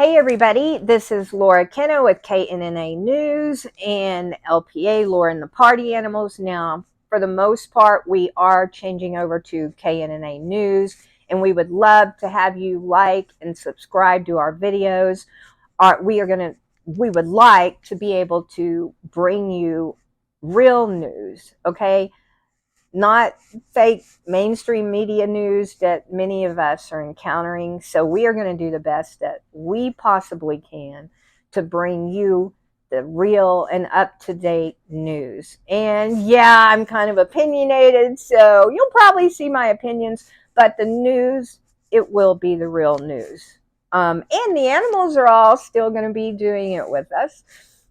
Hey everybody, this is Laura Kenna with KNNA News and LPA, Laura and the Party Animals. Now, for the most part, we are changing over to KNNA News, and we would love to have you like and subscribe to our videos. We would like to be able to bring you real news, okay? Not fake mainstream media news that many of us are encountering. So we are going to do the best that we possibly can to bring you the real and up-to-date news. And yeah, I'm kind of opinionated, so you'll probably see my opinions, but the news, it will be the real news. And the animals are all still going to be doing it with us.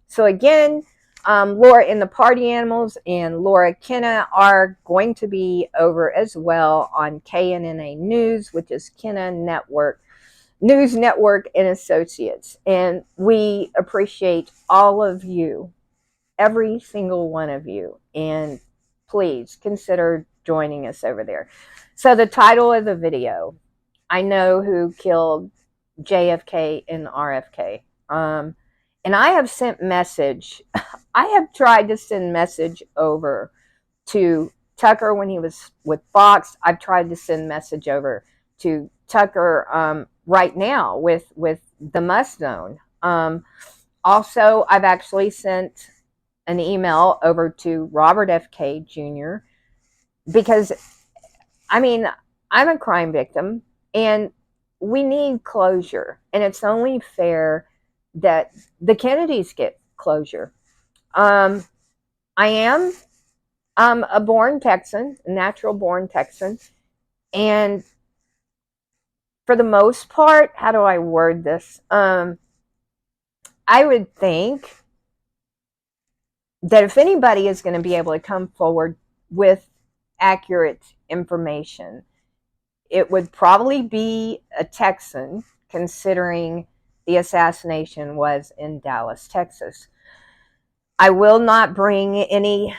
So again, Laura and the Party Animals and Laura Kenna are going to be over as well on KNNA News, which is Kenna Network, News Network and Associates. And we appreciate all of you, every single one of you. And please consider joining us over there. So the title of the video, I know who killed JFK and RFK. And I have sent message. I have tried to send message over to Tucker when he was with Fox. I've tried to send message over to Tucker right now with the Must Zone. Also, I've actually sent an email over to Robert F.K. Jr. because, I mean, I'm a crime victim and we need closure. And it's only fair that the Kennedys get closure. I am a born Texan, a natural born Texan. And for the most part, how do I word this? I would think that if anybody is going to be able to come forward with accurate information, it would probably be a Texan, considering the assassination was in Dallas, Texas. I will not bring any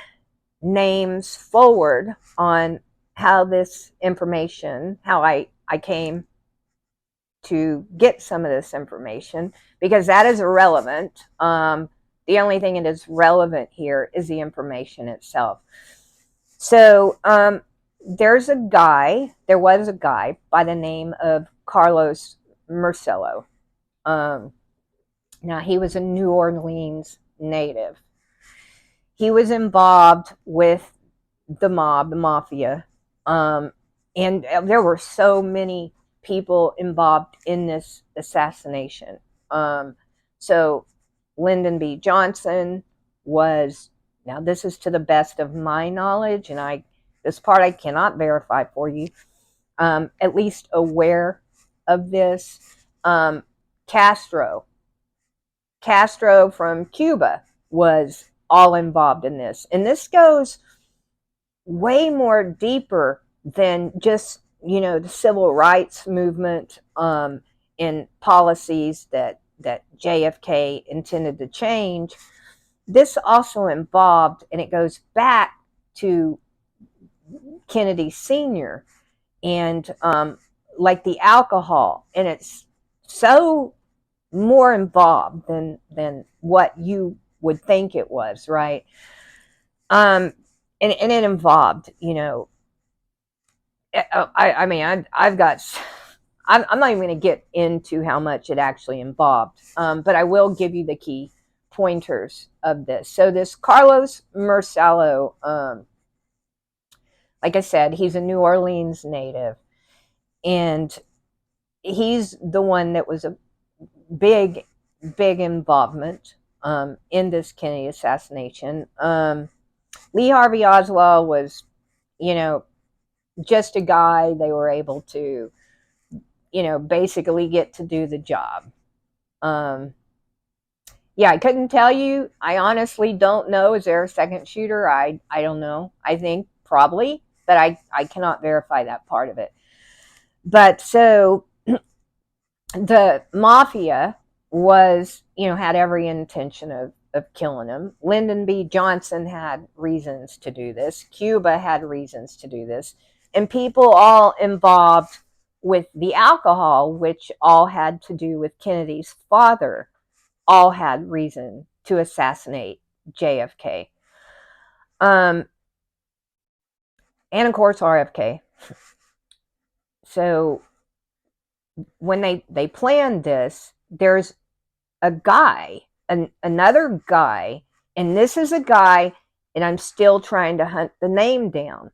names forward on how this information, how I came to get some of this information, because that is irrelevant. The only thing that is relevant here is the information itself. So there was a guy by the name of Carlos Marcello. Now, he was a New Orleans native. He was involved with the mob, the mafia, and there were so many people involved in this assassination. So Lyndon B. Johnson was, now this is to the best of my knowledge, and this part I cannot verify for you, at least aware of this. Castro from Cuba was all involved in this. And this goes way more deeper than just, the civil rights movement and policies that JFK intended to change. This also involved, and it goes back to Kennedy Sr. and like the alcohol, and it's so more involved than what you would think it was, right? And it involved, I've got, I'm not even going to get into how much it actually involved, but I will give you the key pointers of this. So this Carlos Marcello, like I said, he's a New Orleans native, and he's the one that was a big involvement in this Kennedy assassination. Lee Harvey Oswald was, just a guy they were able to, basically get to do the job. Yeah, I couldn't tell you. I honestly don't know. Is there a second shooter? I don't know. I think probably, but I cannot verify that part of it. But so the mafia was, had every intention of killing him. Lyndon B. Johnson had reasons to do this. Cuba had reasons to do this. And people all involved with the alcohol, which all had to do with Kennedy's father, all had reason to assassinate JFK. And of course, RFK. So when they planned this, there's a guy, another guy, and this is a guy, and I'm still trying to hunt the name down.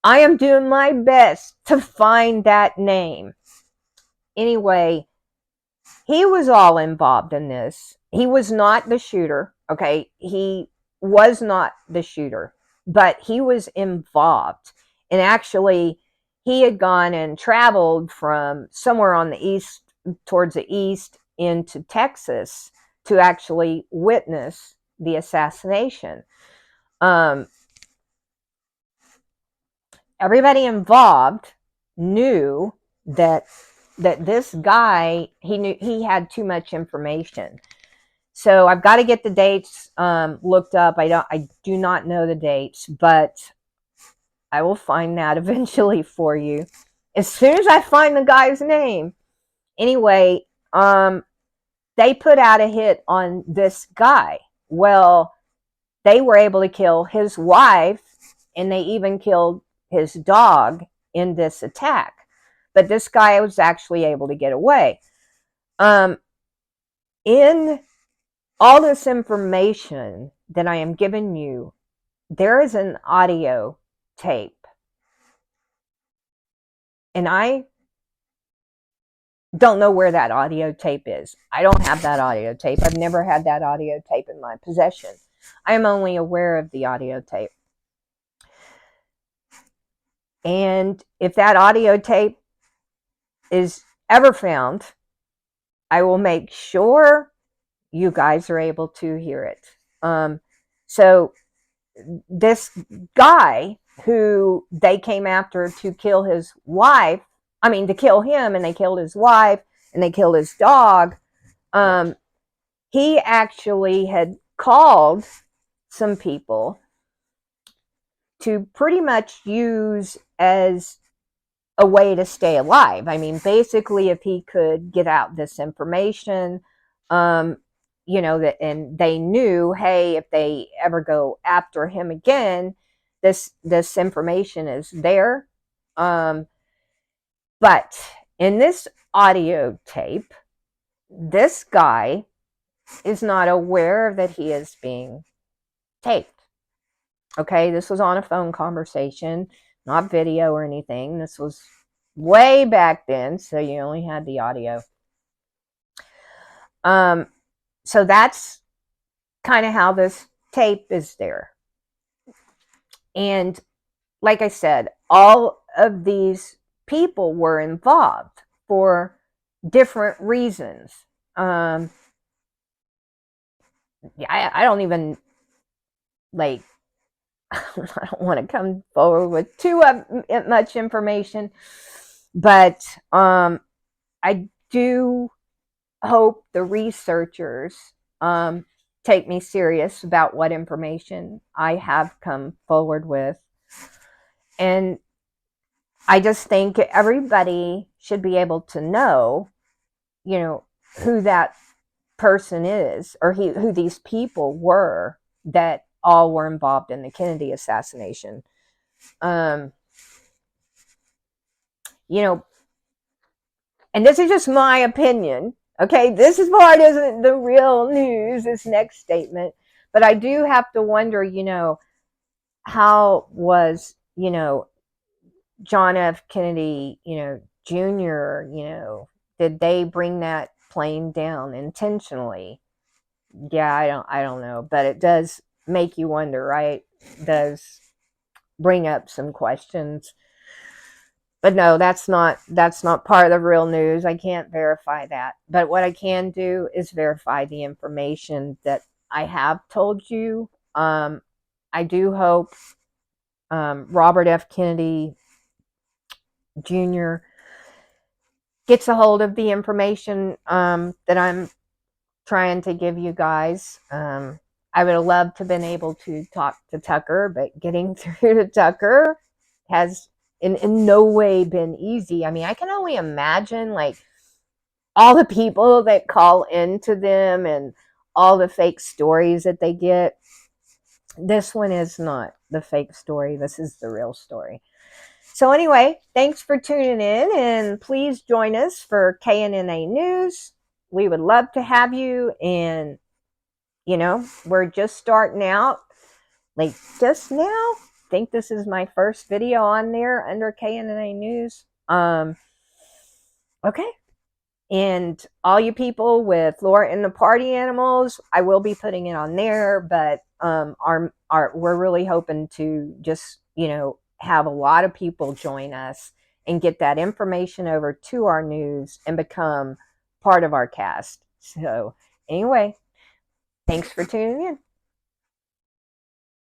I am doing my best to find that name. Anyway, he was all involved in this. He was not the shooter, okay? He was not the shooter, but he was involved. And actually, he had gone and traveled from somewhere on the east, towards the east, into Texas to actually witness the assassination. Everybody involved knew that this guy, he knew he had too much information. So I've got to get the dates looked up. I do not know the dates, but I will find that eventually for you as soon as I find the guy's name. Anyway, they put out a hit on this guy. Well, they were able to kill his wife, and they even killed his dog in this attack. But this guy was actually able to get away. In all this information that I am giving you, there is an audio tape. And I don't know where that audio tape is. I don't have that audio tape. I've never had that audio tape in my possession. I am only aware of the audio tape. And if that audio tape is ever found, I will make sure you guys are able to hear it. So this guy who they came after to kill his wife, to kill him, and they killed his wife, and they killed his dog, he actually had called some people to pretty much use as a way to stay alive. Basically, if he could get out this information, that, and they knew, hey, if they ever go after him again, this information is there. But in this audio tape, this guy is not aware that he is being taped. Okay, this was on a phone conversation, not video or anything. This was way back then, so you only had the audio. So that's kind of how this tape is there. And like I said, all of these people were involved for different reasons. I don't even, I don't want to come forward with too much information, but I do hope the researchers take me serious about what information I have come forward with. And I just think everybody should be able to know, who that person is, or who these people were that all were involved in the Kennedy assassination. And this is just my opinion. Okay, this is part isn't the real news, this next statement. But I do have to wonder, how was, John F. Kennedy, Jr., did they bring that plane down intentionally? Yeah, I don't know. But it does make you wonder, right? It does bring up some questions. But no, that's not part of the real news. I can't verify that. But what I can do is verify the information that I have told you. I do hope Robert F. Kennedy Jr. gets a hold of the information that I'm trying to give you guys. I would have loved to have been able to talk to Tucker, but getting through to Tucker has in no way been easy. I mean, I can only imagine like all the people that call into them and all the fake stories that they get. This one is not the fake story. This is the real story. So anyway, thanks for tuning in, and please join us for KNNA News. We would love to have you, and we're just starting out, like just now. I think this is my first video on there under KNNA News. Okay. And all you people with Laura and the Party Animals, I will be putting it on there, but our we're really hoping to just, have a lot of people join us and get that information over to our news and become part of our cast. So anyway, thanks for tuning in.